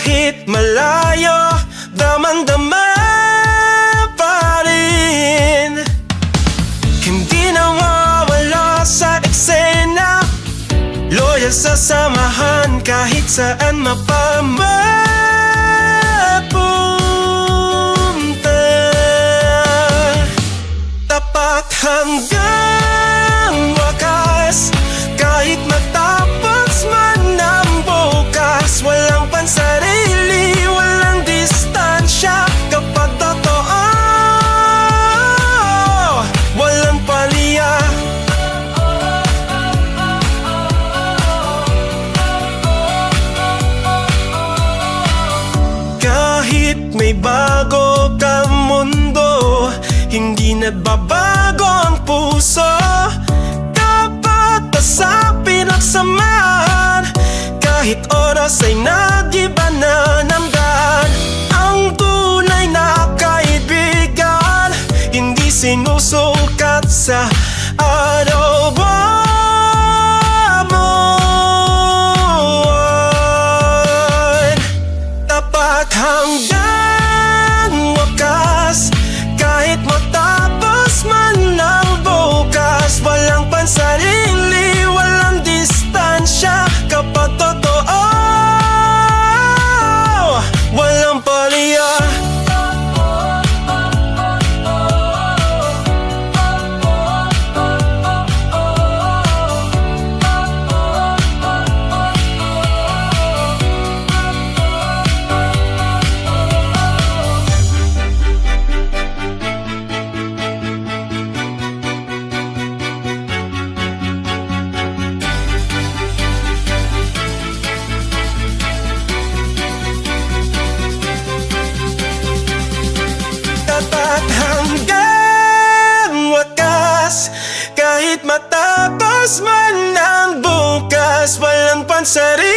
Kahit malayo, damang-dama pa rin. Hindi nawawala sa eksena, loyal sa samahan kahit saan mapapunta. Tapat hanggang wakas, kahit matapos man ang bukas. Walang pansarili, walang distansya kapag totoo, walang palya. Kahit may bago kang mundo, hindi nagbabago ang puso kapag sa pinagsamahan. Kahit oras ay nag-iba na ng daan. Ang tunay na kaibigan, hindi sinusukat sa araw mo. Tapat hanggang wakas, kahit matapos man ang bukas. Walang pansarili, walang distansya kapag totoo, walang palya. Hanggang wakas, kahit matapos man ang bukas. Walang pansarili,